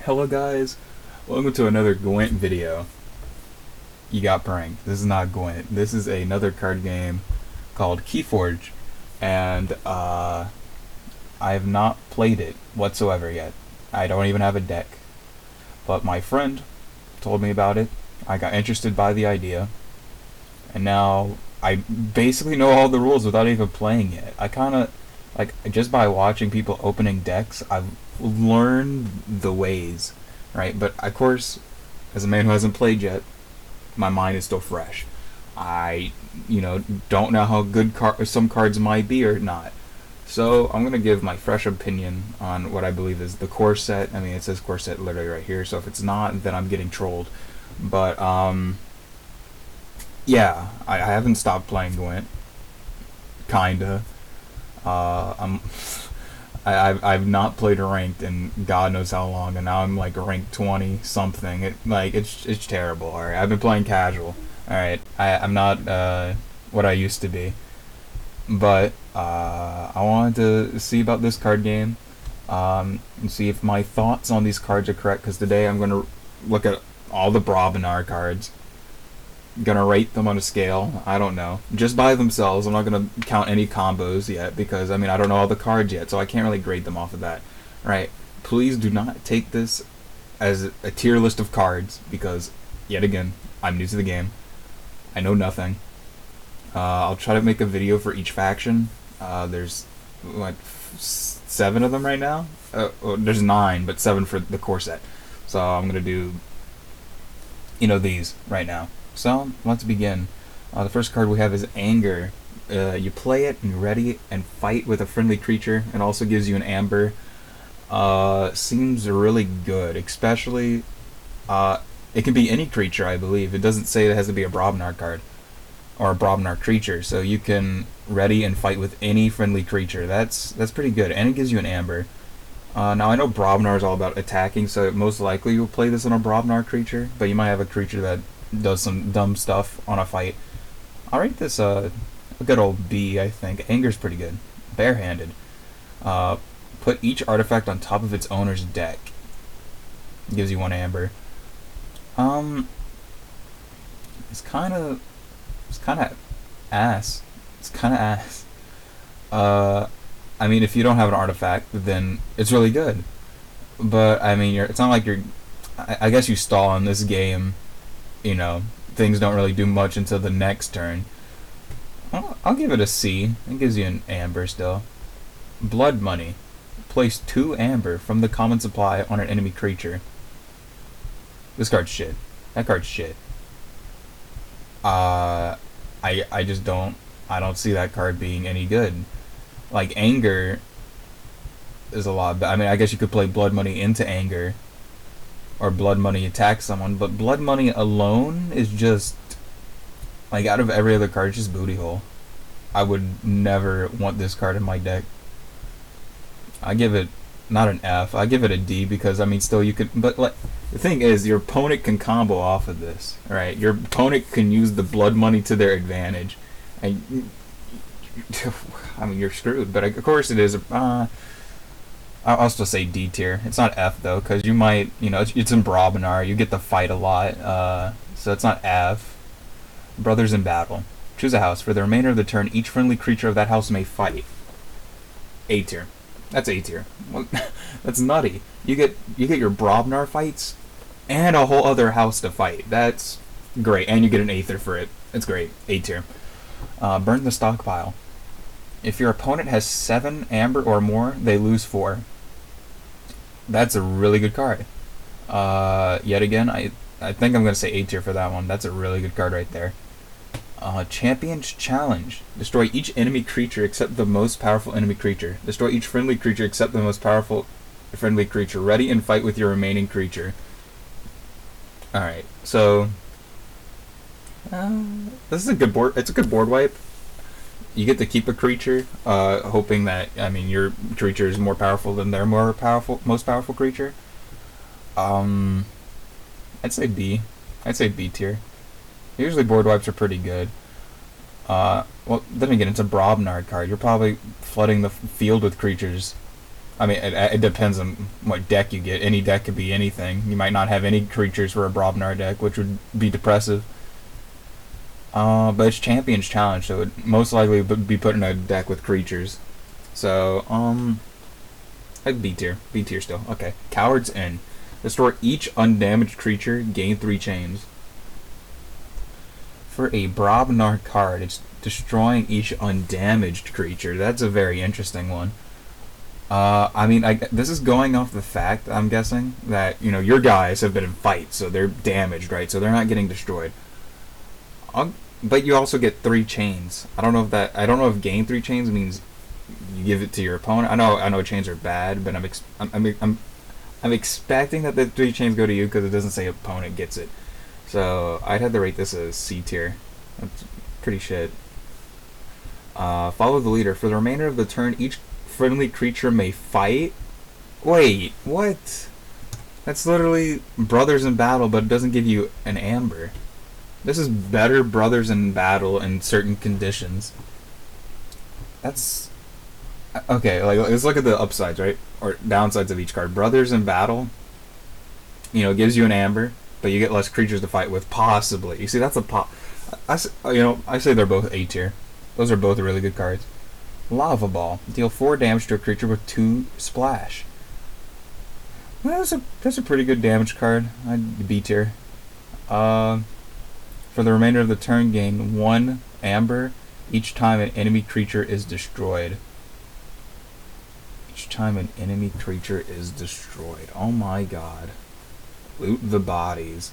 Hello guys, welcome to another Gwent video. You got pranked. This is not Gwent. This is another card game called KeyForge, and I have not played it whatsoever yet. I don't even have a deck. But my friend told me about it. I got interested by the idea, and now I basically know all the rules without even playing it. I kind of, like, just by watching people opening decks, I've learned the ways, right? But of course, as a man who hasn't played yet, my mind is still fresh. I, don't know how good some cards might be or not. So I'm gonna give my fresh opinion on what I believe is the core set. I mean, it says core set literally right here, so if it's not, then I'm getting trolled. But yeah, I haven't stopped playing Gwent. Kinda. I'm I've not played ranked in God knows how long, and now I'm like ranked 20 something. It's terrible. All right, I've been playing casual. All right, I'm not what I used to be, but I wanted to see about this card game, and see if my thoughts on these cards are correct. Because today I'm gonna look at all the Brobnar cards. Gonna rate them on a scale. I don't know, just by themselves. I'm not gonna count any combos yet, because I mean, I don't know all the cards yet, so I can't really grade them off of that. Right, please do not take this as a tier list of cards, because yet again, I'm new to the game. I know nothing. I'll try to make a video for each faction. There's what, 7 of them right now. Well, there's 9, but 7 for the core set. So I'm gonna do these right now. So, let's begin. The first card we have is Anger. You play it, and you're ready, and fight with a friendly creature. It also gives you an Amber. Seems really good, especially, it can be any creature, I believe. It doesn't say it has to be a Brobnar card, or a Brobnar creature, so you can ready and fight with any friendly creature. That's pretty good, and it gives you an Amber. Now, I know Brobnar is all about attacking, so most likely you'll play this on a Brobnar creature, but you might have a creature that does some dumb stuff on a fight. I'll rate this a good old B, I think. Anger's pretty good. Barehanded. Put each artifact on top of its owner's deck. Gives you 1 Amber. It's kind of ass. It's kind of ass. I mean, if you don't have an artifact, then it's really good. But I mean, it's not like you're. I guess you stall on this game. Things don't really do much until the next turn. I'll give it a C. It gives you an Amber still. Blood Money. Place 2 Amber from the common supply on an enemy creature. This card's shit. That card's shit. I just don't. I don't see that card being any good. Like, Anger is a lot. I mean, I guess you could play Blood Money into Anger, or Blood Money attack someone, but Blood Money alone is just, like, out of every other card, it's just booty hole. I would never want this card in my deck. I give it not an F, I give it a D, because I mean, still you could, but like, the thing is, your opponent can combo off of this, right? Your opponent can use the Blood Money to their advantage, and I mean, you're screwed. But of course it is. I'll still say D tier. It's not F though, because you might, it's in Brobnar. You get to fight a lot, so it's not F. Brothers in Battle. Choose a house. For the remainder of the turn, each friendly creature of that house may fight. A tier. That's A tier. Well, that's nutty. You get your Brobnar fights, and a whole other house to fight. That's great, and you get an Aether for it. It's great. A tier. Burn the stockpile. If your opponent has 7 Amber or more, they lose 4. That's a really good card. Yet again, I think I'm going to say A tier for that one. That's a really good card right there. Champion's Challenge. Destroy each enemy creature except the most powerful enemy creature. Destroy each friendly creature except the most powerful friendly creature. Ready and fight with your remaining creature. Alright, so this is a good board. It's a good board wipe. You get to keep a creature, hoping that, I mean, your creature is more powerful than their most powerful creature. I'd say B. I'd say B tier. Usually board wipes are pretty good. Well, then again, it's a Brobnar card. You're probably flooding the field with creatures I mean, it depends on what deck you get. Any deck could be anything. You might not have any creatures for a Brobnar deck, which would be depressive. But it's Champion's Challenge, so it most likely would be put in a deck with creatures. So, I'd B tier. B tier still. Okay. Coward's Inn. Restore each undamaged creature, gain 3 chains. For a Brobnar card, it's destroying each undamaged creature. That's a very interesting one. I mean, this is going off the fact, I'm guessing, that, you know, your guys have been in fights, so they're damaged, right? So they're not getting destroyed. But you also get 3 chains. I don't know if gain 3 chains means you give it to your opponent. I know chains are bad, but I'm expecting that the 3 chains go to you because it doesn't say opponent gets it. So I'd have to rate this as C tier. That's pretty shit. Follow the leader. For the remainder of the turn, each friendly creature may fight. Wait, what? That's literally Brothers in Battle, but it doesn't give you an amber. This is better Brothers in Battle in certain conditions. That's okay. Like, let's look at the upsides, right, or downsides of each card. Brothers in Battle, you know, gives you an amber, but you get less creatures to fight with. Possibly, you see, that's a I say they're both A tier. Those are both really good cards. Lava Ball. Deal 4 damage to a creature with 2 splash. Well, that's a pretty good damage card. I'd B tier. For the remainder of the turn, gain 1 amber each time an enemy creature is destroyed. Each time an enemy creature is destroyed. Oh my god. Loot the bodies.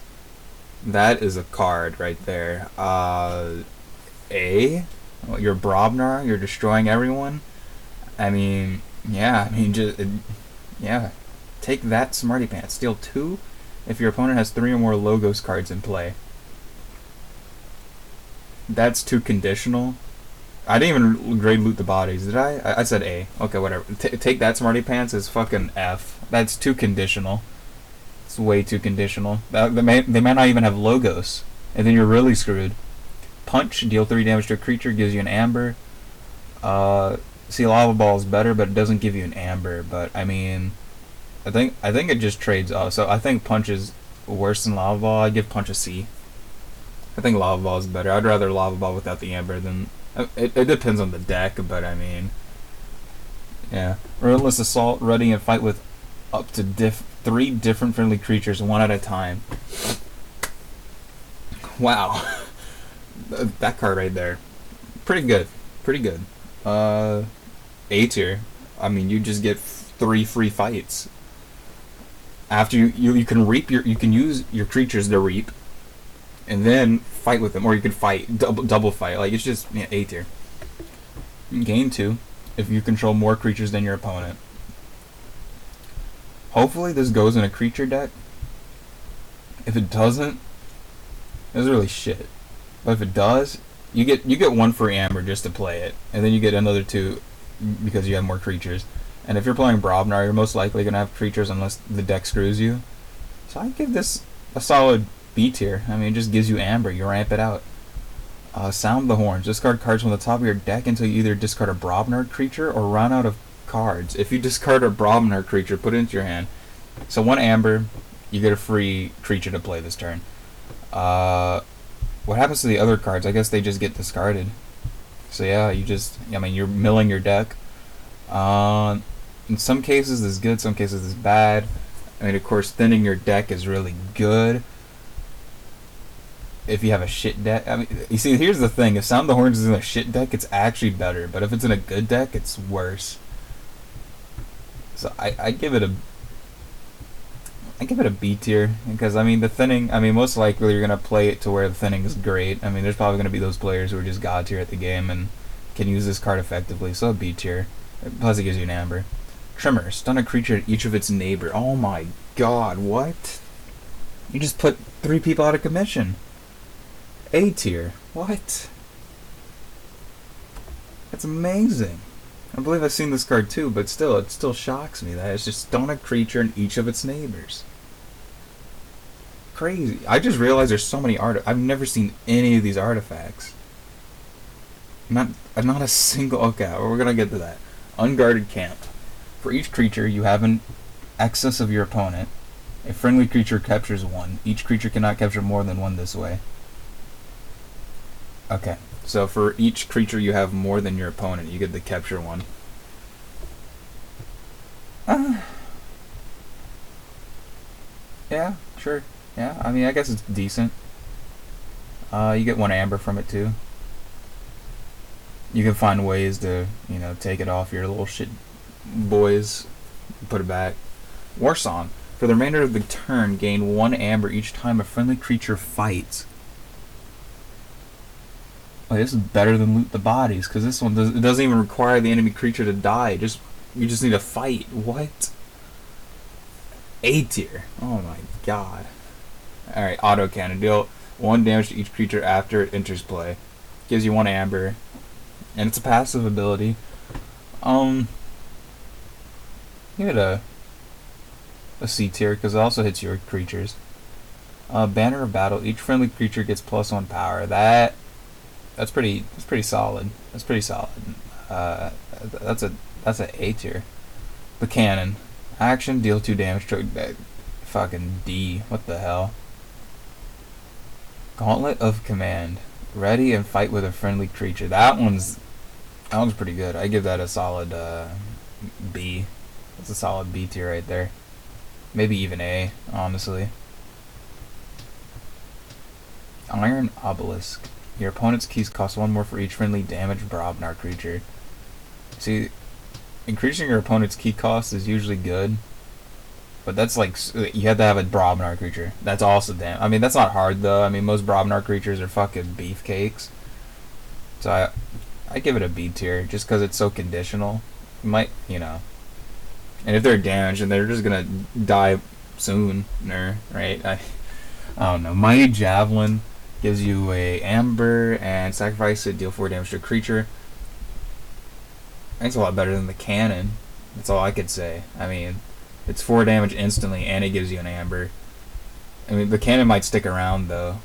That is a card right there. You're Brobnar, you're destroying everyone. I mean, yeah, yeah. Take that, Smarty Pants. Steal 2 if your opponent has 3 or more Logos cards in play. That's too conditional. I didn't even grade Loot the Bodies, did I? I said A. Okay, whatever. Take that, Smarty Pants is fucking F. That's too conditional. It's way too conditional. They might not even have Logos, and then you're really screwed. Punch, deal 3 damage to a creature, gives you an amber. See, Lava Ball is better, but it doesn't give you an amber. But I mean, I think it just trades off. So I think Punch is worse than Lava Ball. I give Punch a C. I think Lava Ball is better. I'd rather Lava Ball without the amber than. It depends on the deck, but I mean, yeah. Relentless Assault, ready and fight with up to 3 different friendly creatures, 1 at a time. Wow. That card right there, pretty good. A tier. I mean, you just get 3 free fights. After you can reap you can use your creatures to reap, and then fight with them, or you can fight double fight. Like, it's just, yeah, A tier. Gain 2 if you control more creatures than your opponent. Hopefully this goes in a creature deck. If it doesn't, it's really shit. But if it does, you get 1 free amber just to play it, and then you get another 2 because you have more creatures. And if you're playing Brobnar, you're most likely gonna have creatures unless the deck screws you. So I give this a solid B tier. I mean, it just gives you amber. You ramp it out. Sound the Horns. Discard cards from the top of your deck until you either discard a Brobnar creature or run out of cards. If you discard a Brobnar creature, put it into your hand. So 1 amber, you get a free creature to play this turn. What happens to the other cards? I guess they just get discarded. So yeah, you're milling your deck. In some cases this is good, some cases this is bad. I mean, of course, thinning your deck is really good if you have a shit deck. I mean, you see, here's the thing. If Sound the Horns is in a shit deck, it's actually better. But if it's in a good deck, it's worse. So I give it a B tier, because I mean, the thinning, I mean, most likely you're gonna play it to where the thinning is great. I mean, there's probably gonna be those players who are just god tier at the game and can use this card effectively, so a B tier. Plus it gives you an amber. Tremor, stun a creature at each of its neighbor. Oh my god, what? You just put 3 people out of commission. A tier. What? That's amazing. I believe I've seen this card too, but still, it still shocks me that it's just stun a creature in each of its neighbors. Crazy. I just realized there's so many I've never seen any of these artifacts. Not a single. Okay, we're gonna get to that. Unguarded Camp. For each creature you have in excess of your opponent, a friendly creature captures one. Each creature cannot capture more than one this way. Okay, so for each creature you have more than your opponent, you get to capture one. Yeah, sure. Yeah, I mean, I guess it's decent. You get 1 amber from it too. You can find ways to, you know, take it off your little shit boys, put it back. War Song. For the remainder of the turn, gain 1 amber each time a friendly creature fights. Oh, this is better than Loot the Bodies, because this one it doesn't even require the enemy creature to die. You just need to fight. What? A tier. Oh my god. Alright, autocannon. Deal 1 damage to each creature after it enters play. Gives you 1 amber. And it's a passive ability. Give it a C tier, because it also hits your creatures. Banner of Battle. Each friendly creature gets +1 power. That's pretty solid. That's pretty solid. That's a A tier. The cannon. Action, deal 2 damage to fucking D. What the hell? Gauntlet of Command. Ready and fight with a friendly creature. That one's pretty good. I give that a solid B. That's a solid B tier right there. Maybe even A, honestly. Iron Obelisk. Your opponent's keys cost 1 more for each friendly damaged Brobnar creature. See, increasing your opponent's key cost is usually good, but that's like, you have to have a Brobnar creature. That's also damn. I mean, that's not hard though. I mean, most Brobnar creatures are fucking beefcakes. So I give it a B tier just because it's so conditional. You might, you know, and if they're damaged and they're just gonna die soon, right? I don't know. Mighty Javelin gives you a amber and sacrifice it, deal 4 damage to a creature. I think it's a lot better than the cannon. That's all I could say. I mean, it's 4 damage instantly and it gives you an amber. I mean, the cannon might stick around though.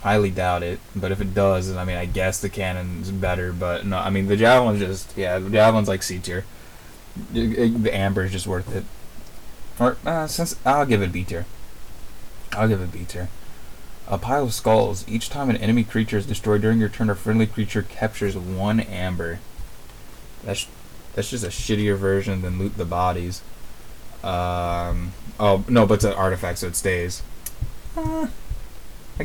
Highly doubt it. But if it does, I mean, I guess the cannon's better. But no, I mean, the javelin's just, yeah, the javelin's like C tier. The amber is just worth it. Or, since, I'll give it a B tier. I'll give it a B tier. A Pile of Skulls. Each time an enemy creature is destroyed during your turn, a friendly creature captures 1 amber. That's just a shittier version than Loot the Bodies. Oh, no, but it's an artifact, so it stays. I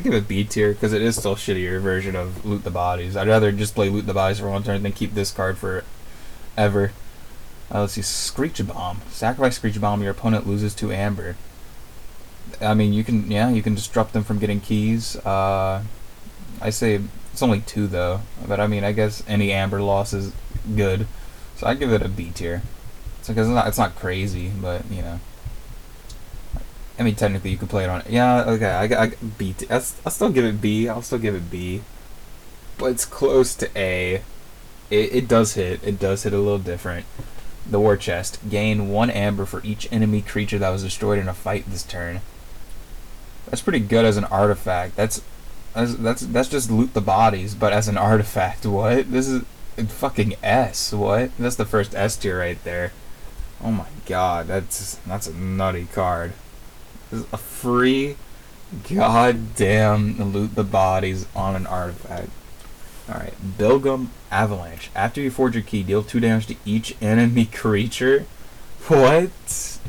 give it B tier, because it is still a shittier version of Loot the Bodies. I'd rather just play Loot the Bodies for 1 turn than keep this card for ever. Let's see, Screech Bomb. Sacrifice Screech Bomb, your opponent loses 2 amber. I mean, you can disrupt them from getting keys. I say it's only 2 though, but I mean, I guess any amber loss is good. So I give it a B tier. Because it's not crazy, but you know. I mean, technically you could play it on. Yeah, okay, I B. I'll still give it B. I'll still give it B. But it's close to A. It does hit. It does hit a little different. The War Chest. Gain 1 amber for each enemy creature that was destroyed in a fight this turn. That's pretty good as an artifact. That's just Loot the Bodies, but as an artifact. What? This is fucking S. What? That's the first S tier right there. Oh my god, that's a nutty card. This is a free goddamn Loot the Bodies on an artifact. Alright, Bilgum Avalanche. After you forge your key, deal 2 damage to each enemy creature. What?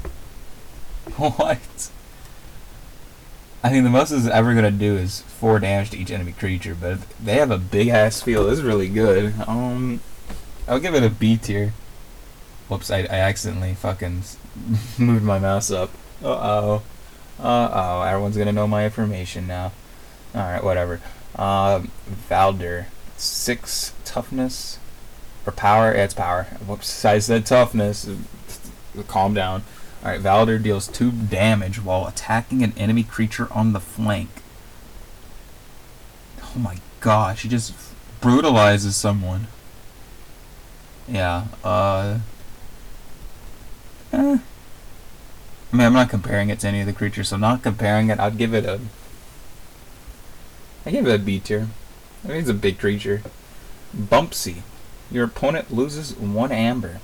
What? I mean, the most it's ever gonna do is 4 damage to each enemy creature, but they have a big ass field. This is really good. I'll give it a B tier. Whoops, I accidentally fucking moved my mouse up. Everyone's gonna know my information now. Alright, whatever. Valder. 6 toughness or power. Yeah, it's power. Whoops, I said toughness. Calm down. Alright, Valder deals 2 damage while attacking an enemy creature on the flank. Oh my god, she just brutalizes someone. Yeah, I mean, I'm not comparing it to any of the creatures, so not comparing it, I give it a B tier. I mean, it's a big creature. Bumpsy. Your opponent loses 1 amber.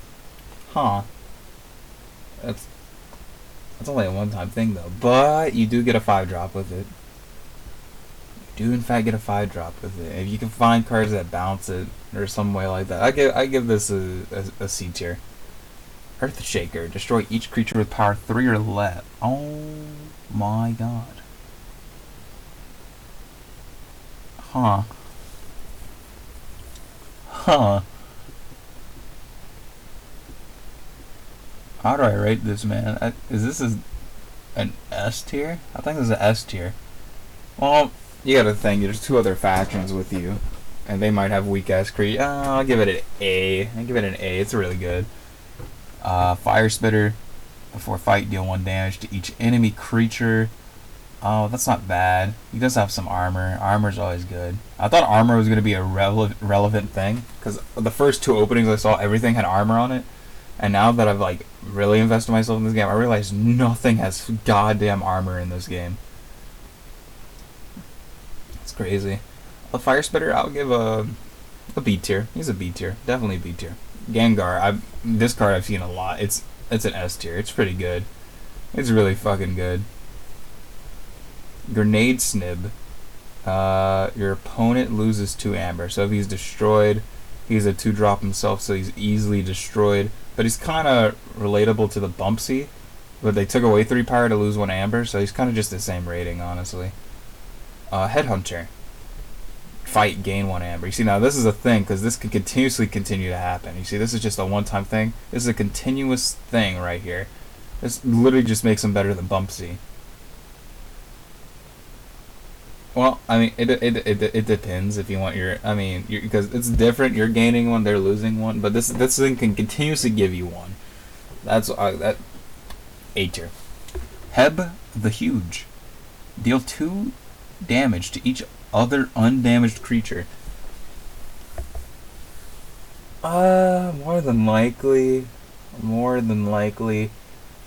Huh. That's only a one-time thing though. But you do get a 5-drop with it. You do in fact get a 5-drop with it. If you can find cards that bounce it or some way like that, I give this a C tier. Earth Shaker. Destroy each creature with power 3 or less. Oh my god. Huh. Huh. How do I rate this, man? Is this an S tier? I think this is an S tier. Well, you gotta think, there's 2 other factions with you, and they might have weak ass creatures. I'll give it an A. I'll give it an A. It's really good. Fire Spitter. Before fight, deal 1 damage to each enemy creature. Oh, that's not bad. He does have some armor. Armor's always good. I thought armor was going to be a relevant thing, because the first 2 openings I saw, everything had armor on it. And now that I've like really invested myself in this game, I realize nothing has goddamn armor in this game. It's crazy. A Fire Spitter, I'll give a B tier. He's a B tier. Definitely a B tier. Gengar, this card I've seen a lot. It's an S tier. It's pretty good. It's really fucking good. Grenade Snib. Your opponent loses 2 amber. So if he's destroyed, he's a 2-drop himself, so he's easily destroyed. But he's kind of relatable to the Bumpsy, but they took away 3 power to lose 1 amber, so he's kind of just the same rating, honestly. Headhunter. Fight, gain 1 amber. You see, now this is a thing, because this could continuously continue to happen. You see, this is just a one-time thing. This is a continuous thing right here. This literally just makes him better than Bumpsy. Well, I mean, it depends if you want your. I mean, because it's different. You're gaining 1, they're losing 1, but this thing can continuously give you 1. That's that. A tier. Heb the Huge. Deal 2 damage to each other undamaged creature. More than likely,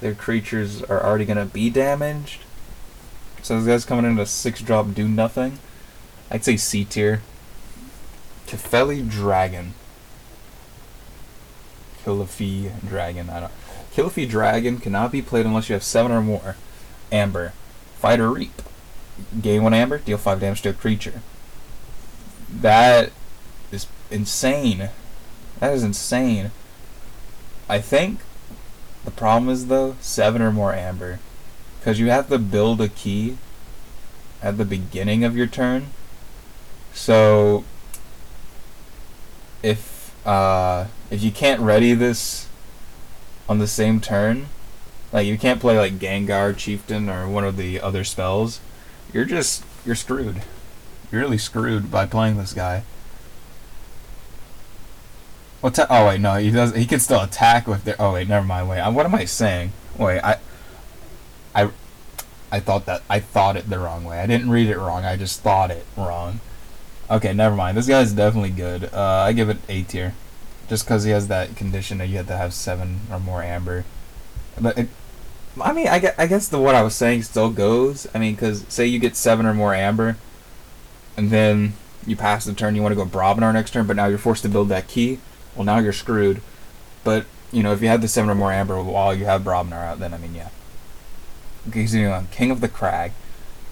their creatures are already gonna be damaged. So this guy's coming in a 6-drop, do nothing. I'd say C tier. Kefeli Dragon. Kilifi Dragon. I don't. Kilifi Dragon cannot be played unless you have 7 or more. Amber. Fight or Reap. Gain 1 amber, deal 5 damage to a creature. That is insane. That is insane. I think the problem is though 7 or more amber. Because you have to build a key at the beginning of your turn. So if you can't ready this on the same turn, like you can't play like Gengar, Chieftain, or one of the other spells, you're screwed. You're really screwed by playing this guy. Oh wait, no, he does. He can still attack with their. Oh wait, never mind. Wait, what am I saying? Wait, I thought it the wrong way. I didn't read it wrong. I just thought it wrong. Okay, never mind. This guy's definitely good. I give it A tier, just because he has that condition that you have to have 7 or more amber. But I mean, I guess what I was saying still goes. I mean, because say you get 7 or more amber, and then you pass the turn, you want to go Brobnar next turn, but now you're forced to build that key. Well, now you're screwed. But you know, if you have the 7 or more amber while you have Brobnar out, then I mean, yeah. Continuing on, King of the Crag.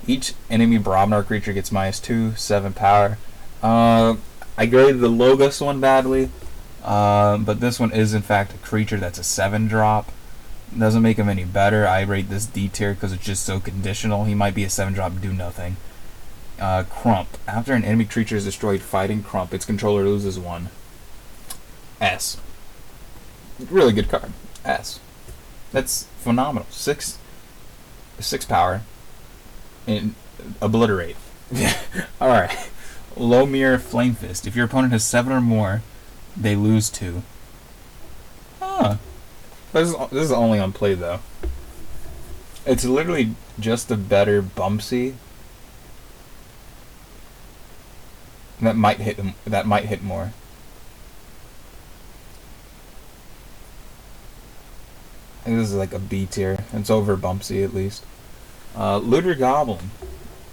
Each enemy Brobnar creature gets -2, 7 power. I graded the Logos one badly, but this one is in fact a creature that's a 7-drop. Doesn't make him any better. I rate this D tier because it's just so conditional. He might be a 7-drop, do nothing. Crump. After an enemy creature is destroyed fighting Crump, its controller loses 1. S. Really good card. S. That's phenomenal. 6 power. And obliterate. Alright. Lomir Flamefist. If your opponent has 7 or more, they lose 2. Huh. This is only on play though. It's literally just a better Bumpsy that might hit them. That might hit more. I think this is like a B tier. It's over Bumpsy at least. Looter Goblin.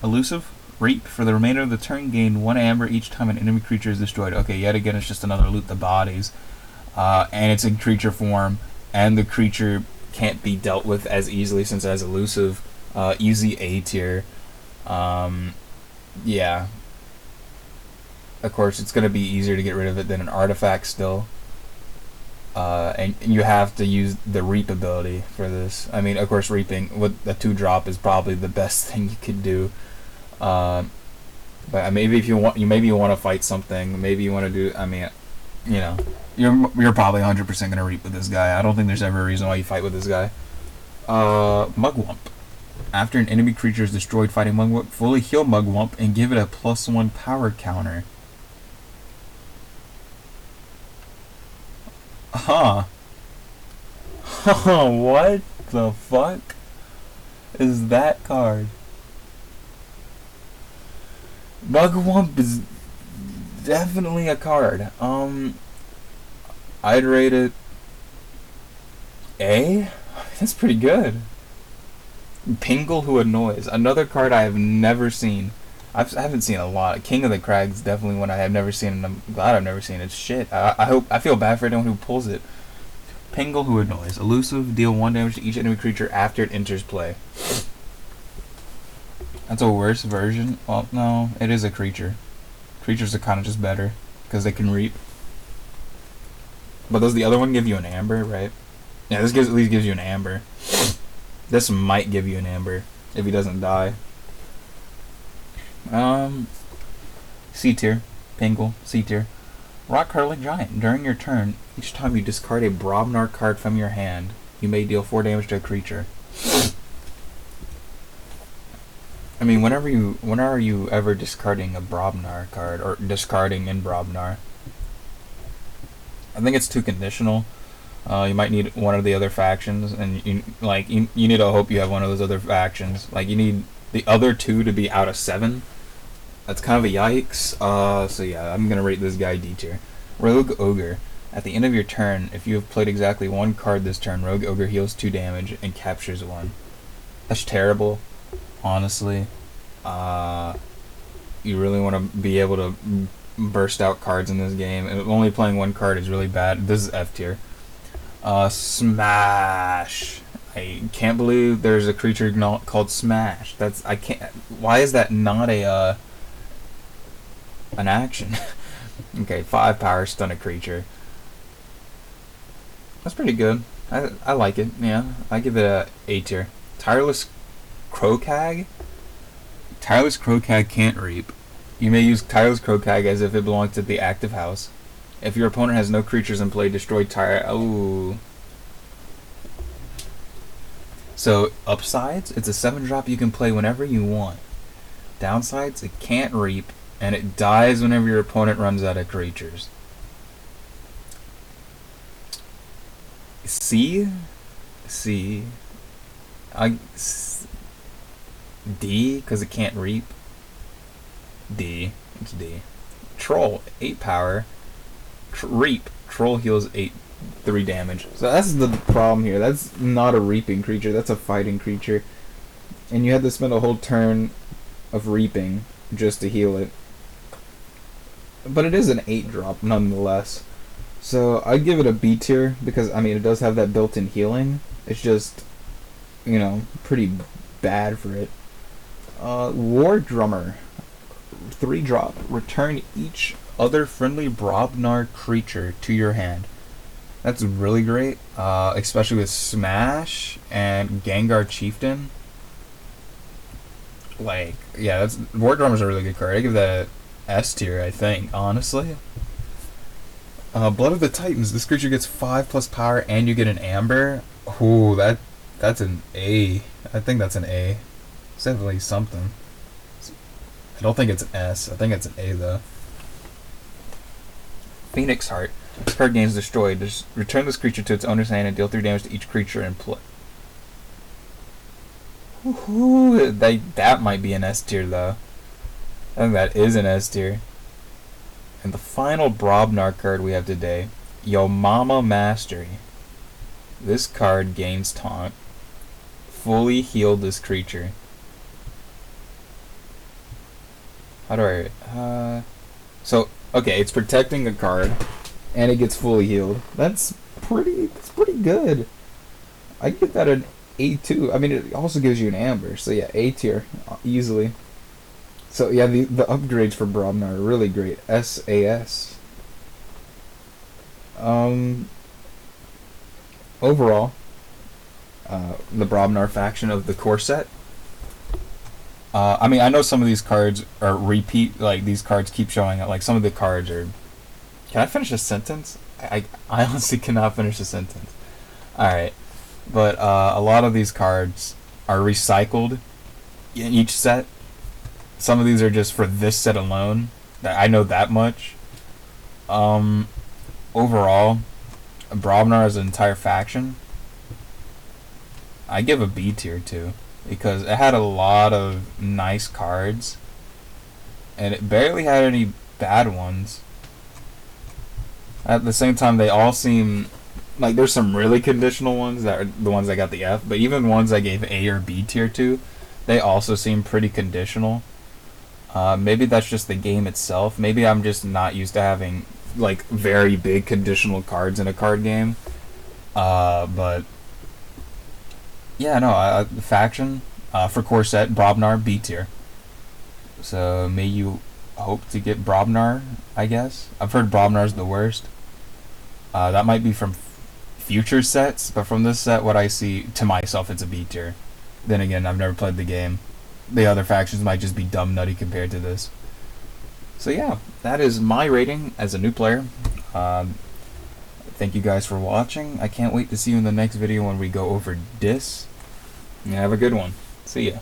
Elusive. Reap. For the remainder of the turn, gain 1 amber each time an enemy creature is destroyed. Okay, yet again, it's just another loot the bodies. And it's in creature form, and the creature can't be dealt with as easily since it has elusive. Easy A tier. Yeah. Of course, it's going to be easier to get rid of it than an artifact still. And you have to use the Reap ability for this. I mean, of course, Reaping with a 2-drop is probably the best thing you could do. But maybe if you want, maybe you want to fight something. Maybe you want to do. I mean, you know, you're probably 100% gonna Reap with this guy. I don't think there's ever a reason why you fight with this guy. Mugwump. After an enemy creature is destroyed fighting Mugwump, fully heal Mugwump and give it a +1 power counter. Huh. What the fuck is that card? Mugwump is definitely a card. I'd rate it A. That's pretty good. Pingle Who Annoys. Another card I have never seen. I haven't seen a lot. King of the Crags definitely one I have never seen, and I'm glad I've never seen it. Shit. I feel bad for anyone who pulls it. Pingle Who Annoys. Elusive. Deal 1 damage to each enemy creature after it enters play. That's a worse version. Well, no, it is a creature. Creatures are kind of just better because they can Reap. But does the other one give you an Amber, right? Yeah, this at least gives you an Amber. This might give you an Amber if he doesn't die. C tier. Pingle. C tier. Rock Hurling Giant. During your turn, each time you discard a Brobnar card from your hand, you may deal 4 damage to a creature. I mean, when are you ever discarding a Brobnar card or discarding in Brobnar? I think it's too conditional. You might need one of the other factions, and you need to hope you have one of those other factions. Like, you need the other 2 to be out of 7. That's kind of a yikes. So yeah, I'm gonna rate this guy D tier. Rogue Ogre. At the end of your turn, if you have played exactly 1 card this turn, Rogue Ogre heals 2 damage and captures 1. That's terrible, honestly. You really want to be able to burst out cards in this game, and only playing 1 card is really bad. This is F tier. Smash. I can't believe there's a creature called Smash. I can't. Why is that not an action? Okay, 5 power, stun a creature. That's pretty good. I like it. Yeah, I give it a A tier. Tireless Crocag. Tireless Crocag can't Reap. You may use Tireless Crocag as if it belonged to the active house. If your opponent has no creatures in play, destroy Ooh. So, upsides, it's a 7-drop you can play whenever you want. Downsides, it can't Reap, and it dies whenever your opponent runs out of creatures. C? D, because it can't Reap. D. It's D. Troll, 8 power. Reap. Troll heals 3 damage. So that's the problem here. That's not a Reaping creature. That's a fighting creature. And you had to spend a whole turn of Reaping just to heal it. But it is an 8-drop nonetheless. So I'd give it a B tier because, I mean, it does have that built-in healing. It's just, you know, pretty bad for it. War Drummer. 3-drop. Return each other friendly Brobnar creature to your hand. That's really great, especially with Smash and Gengar Chieftain. Like, yeah, War Drummer's a really good card. I give that S tier, I think, honestly. Blood of the Titans. This creature gets 5+ power and you get an Amber. Ooh, that's an A. I think that's an A. It's definitely something. I don't think it's an S. I think it's an A, though. Phoenix Heart. This card gains destroyed. Just return this creature to its owner's hand and deal 3 damage to each creature in play. Ooh, that might be an S tier, though. I think that is an S tier. And the final Brobnar card we have today, Yo Mama Mastery. This card gains taunt. Fully heal this creature. How do I... So, okay, it's protecting a card, and it gets fully healed. That's pretty good. I get that at A2. I mean, it also gives you an amber, so yeah, A tier easily. So yeah, the upgrades for Brobnar are really great. SAS. Um, Overall, the Brobnar faction of the core set. I mean, I know some of these cards are repeat. Like these cards keep showing up. Like some of the cards are. Can I finish a sentence? I honestly cannot finish a sentence. All right, but a lot of these cards are recycled in each set. Some of these are just for this set alone. I know that much. Overall, Brobnar as an entire faction, I give a B tier too, because it had a lot of nice cards, and it barely had any bad ones. At the same time, they all seem like there's some really conditional ones that are the ones I got the F, but even ones I gave A or B tier to, they also seem pretty conditional. Maybe that's just the game itself. Maybe I'm just not used to having like very big conditional cards in a card game. But yeah, no, the faction for core set Brobnar B tier. So may you hope to get Brobnar. I guess I've heard Brobnar's the worst. That might be from future sets, but from this set, what I see to myself, it's a B tier. Then again, I've never played the game. The other factions might just be dumb nutty compared to this. So yeah, that is my rating as a new player. Thank you guys for watching. I can't wait to see you in the next video when we go over Dis. Yeah, have a good one. See ya.